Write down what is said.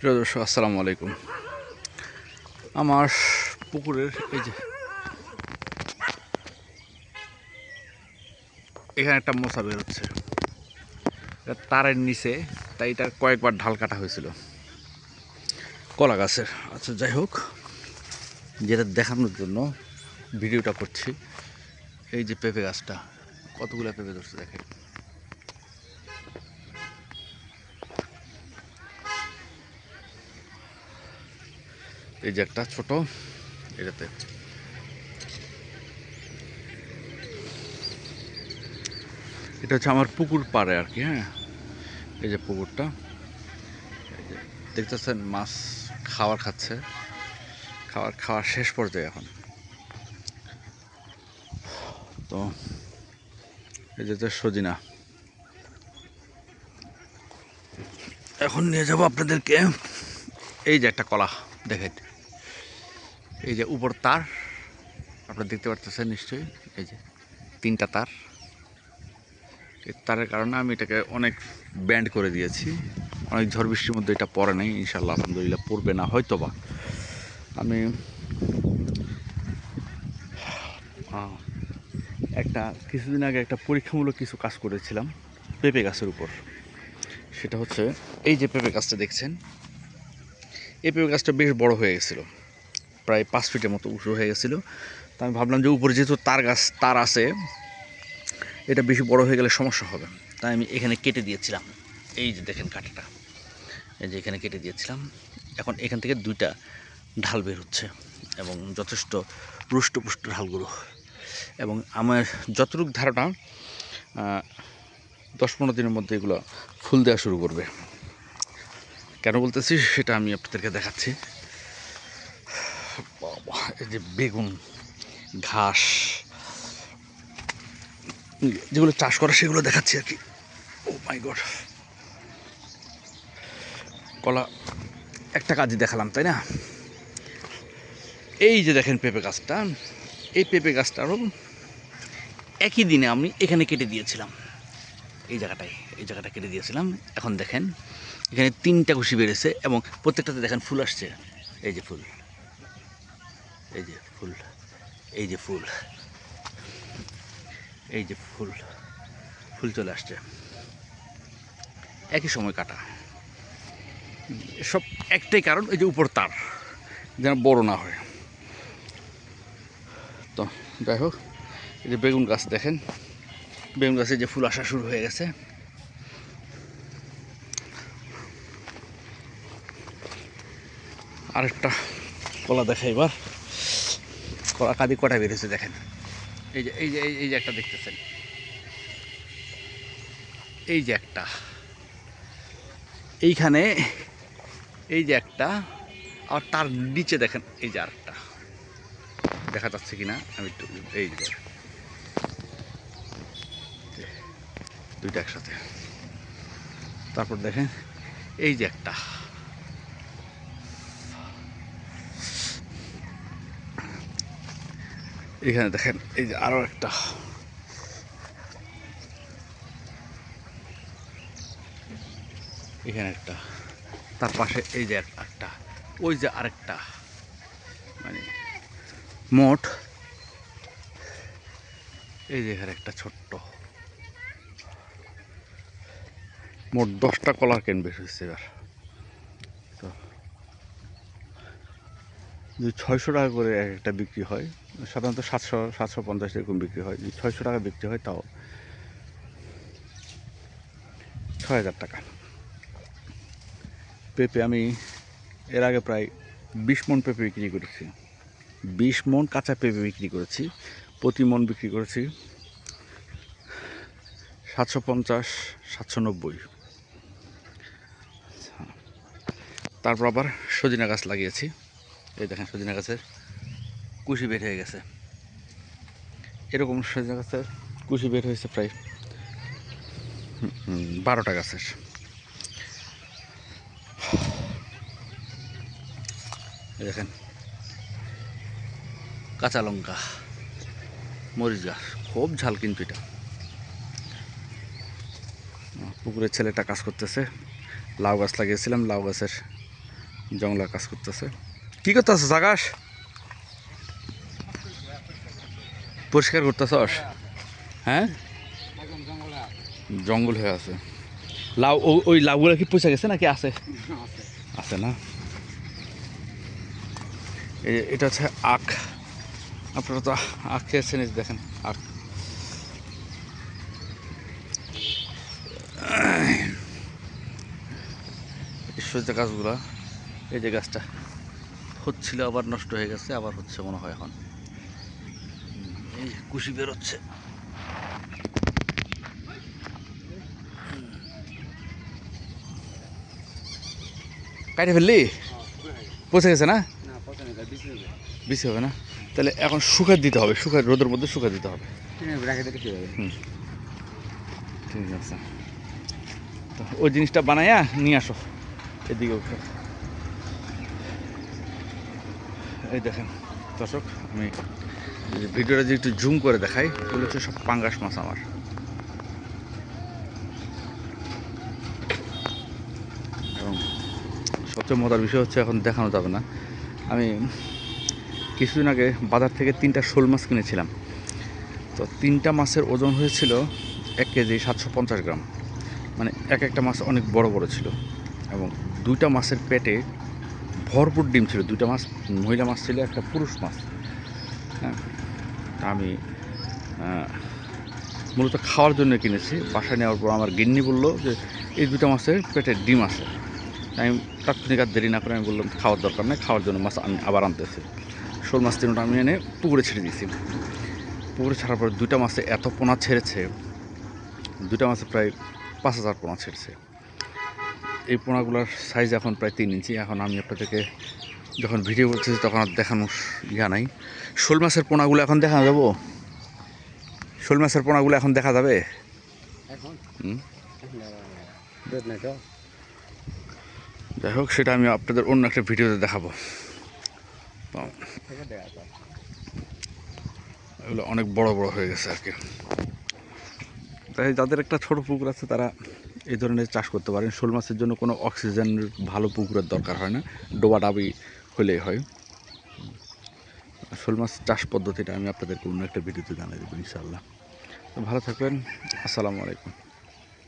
প্রিয় দর্শক, আসসালামু আলাইকুম। আমার পুকুরের এই যে এখানে একটা মোচা বের হচ্ছে, এটা তারের নিচে, তাই এটার কয়েকবার ঢাল কাটা হয়েছিল কলা গাছের। আচ্ছা, যাই হোক, যেটা দেখানোর জন্য ভিডিওটা করছি। এই যে পেঁপে গাছটা, কতগুলো পেঁপে ধরছে দেখেন। এই যে একটা ছোট, এটাতে এটা হচ্ছে আমার পুকুর পাড়ে আর কি। হ্যাঁ, এই যে পুকুরটা, এই যে দেখতেছেন মাছ খাচ্ছে, খাওয়ার শেষ পর্যায়ে এখন। তো এই যে সজিনা, এখন নিয়ে যাব আপনাদেরকে। এই যে একটা কলা দেখেন, এই যে উপর তার, আপনারা দেখতে পারতেছেন নিশ্চয়ই। এই যে 3টা তার, এই তারের কারণে আমি এটাকে অনেক ব্যান্ড করে দিয়েছি। অনেক ঝড় বৃষ্টির মধ্যে এটা পড়ে নাই, ইনশাল্লাহ আলহামদুলিল্লাহ পড়বে না হয়তো বা। আমি কিছুদিন আগে একটা পরীক্ষামূলক কিছু কাজ করেছিলাম পেঁপে গাছের উপর। সেটা হচ্ছে এই যে পেঁপে গাছটা দেখছেন, এই পেঁপে গাছটা বেশ বড় হয়ে গেছিলো, প্রায় 5 ফিটের মতো উঁচু হয়ে গেছিলো। তো আমি ভাবলাম যে উপরে যেহেতু তার আছে, এটা বেশি বড় হয়ে গেলে সমস্যা হবে, তাই আমি এখানে কেটে দিয়েছিলাম। এই যে দেখেন কাটাটা, এই যে এখানে কেটে দিয়েছিলাম। এখন এখান থেকে 2টা ঢাল বের হচ্ছে এবং যথেষ্ট রুষ্টপুষ্ট ঢালগুলো। এবং আমার যতটুকু ধারণা 10-15 দিনের মধ্যে এগুলো ফুল দেওয়া শুরু করবে। কেন বলতেছি সেটা আমি আপনাদেরকে দেখাচ্ছি। এই যে বেগুন, ঘাস যেগুলো চাষ করা সেগুলো দেখাচ্ছি আর কি। ও মাই গড, কলা একটা কাজই দেখালাম তাই না? এই যে দেখেন পেঁপে গাছটা, এই পেঁপে গাছটারও একই দিনে আমি এখানে কেটে দিয়েছিলাম। এই জায়গাটা কেটে দিয়েছিলাম। এখন দেখেন এখানে 3টা কুশি বেড়েছে এবং প্রত্যেকটাতে দেখেন ফুল আসছে। এই যে ফুল, এই যে ফুল, এই যে ফুল, এই যে ফুল, ফুল চলে আসছে একই সময় কাটা। সব একটাই কারণ, এই যে উপর তার যেন বড় না হয়। তো যাই হোক, এই যে বেগুন গাছ দেখেন, বেগুন গাছে যে ফুল আসা শুরু হয়ে গেছে। আরেকটা কলা দেখাই এবার, কলা কাঁদি কটা বেরিয়েছে দেখেন। এই যে এই যে একটা দেখতেছেন, এই যে একটা, এইখানে এই যে একটা, আর তার নিচে দেখেন এই যে আরেকটা, দেখা যাচ্ছে কিনা আমি একটু, এই যে 2টা একসাথে। তারপর দেখেন এই যে একটা, এখানে দেখেন এই যে আরো একটা, এখানে একটা, তার পাশে এই যে একটা, ওই যে আরেকটা, মানে মোট এই যে এখানে একটা ছোট্ট, মোট 10টা কলার কেন বের হয়েছে এবার। তো যদি 600 টাকা করে একটা বিক্রি হয়, সাধারণত 700-750 এরকম বিক্রি হয়, যদি 600 টাকা বিক্রি হয় তাও 6000 টাকা। পেঁপে আমি এর আগে প্রায় 20 মণ পেঁপে বিক্রি করেছি, 20 মণ কাঁচা পেঁপে বিক্রি করেছি। প্রতি মণ বিক্রি করেছি 750-790। তারপর আবার সজিনা গাছ লাগিয়েছি। এই দেখেন সজিনা গাছের কুশি বের হয়ে গেছে। এরকম সজিনা গাছের কুশি বের হয়েছে প্রায় 12টা গাছের। দেখেন কাঁচা লঙ্কা, মরিচ গাছ, খুব ঝাল কিন্তু এটা। পুকুরের ছেলেটা কাজ করতেছে, লাউ গাছ লাগিয়েছিলাম, লাউ গাছের জংলা কাজ করতেছে। কি করতেছ আকাশ? পরিষ্কার করতেছস? হ্যাঁ, জঙ্গল হয়ে আছে। লাউ ওই লাউগুলো কি পচে গেছে নাকি আছে? আছে না? এটা হচ্ছে আখ। আপনারা তো আখ খেয়েছেন, এই যে দেখেন আখ। সজনে গাছগুলা, এই যে গাছটা হচ্ছিল আবার নষ্ট হয়ে গেছে, আবার হচ্ছে মনে হয় এখন। এই যে কুশি বেরোচ্ছে। কাটে ফেললি? পচে গেছে না? বেশি হবে না? তাহলে এখন শুকাই দিতে হবে, শুকাই রোদের মধ্যে শুকাই দিতে হবে। হুম, ঠিক আছে। তো ওই জিনিসটা বানাইয়া নিয়ে আসো এদিকে উঠো। এই দেখেন দর্শক, আমি ভিডিওটা যে একটু জুম করে দেখাই, এগুলো হচ্ছে সব পাঙ্গাস মাছ আমার। এবং সবচেয়ে মজার বিষয় হচ্ছে, এখন দেখানো যাবে না, আমি কিছুদিন আগে বাজার থেকে 3টা শোল মাছ কিনেছিলাম। তো 3টা মাছের ওজন হয়েছিল 1 কেজি 750 গ্রাম। মানে একটা মাছ অনেক বড় বড় ছিল, এবং 2টা মাছের পেটে ভরপুর ডিম ছিল। 2টা মাছ মহিলা মাছ ছিল, একটা পুরুষ মাছ। হ্যাঁ, আমি মূলত খাওয়ার জন্য কিনেছি। বাসায় নেওয়ার পর আমার গিন্নি বললো যে এই 2টা মাছের পেটে ডিম আছে। আমি তাৎক্ষণিক আর দেরি না করে আমি বললাম খাওয়ার দরকার নেই, খাওয়ার জন্য মাছ আমি আবার আনতেছি। শোল মাছ 3টা আমি এনে পুকুরে ছেড়ে দিয়েছি। পুকুরে ছাড়ার পর 2টা মাছে এত পোনা ছেড়েছে, 2টা মাছে প্রায় 5000 পোনা ছেড়েছে। এই পোনাগুলোর সাইজ এখন প্রায় 3 ইঞ্চি। এখন আমি আপনাদেরকে যখন ভিডিও করতেছি তখন আর দেখানোর ইয়া নাই। শোল মাছের পোনাগুলো এখন দেখা যাবো? শোল মাছের পোনাগুলো এখন দেখা যাবে? যাই হোক, সেটা আমি আপনাদের অন্য একটা ভিডিওতে দেখাবো। এগুলো অনেক বড় বড় হয়ে গেছে আর কি। তাই যাদের একটা ছোট পুকুর আছে তারা এই ধরনের চাষ করতে পারেন। শোল মাছের জন্য কোনো অক্সিজেনের ভালো পুকুরের দরকার হয় না, ডোবা ডাবি হলেই হয়। শোল মাছ চাষ পদ্ধতিটা আমি আপনাদেরকে অন্য একটা ভিডিওতে জানিয়ে দেবো ইনশাআল্লাহ। ভালো থাকবেন। আসসালামু আলাইকুম।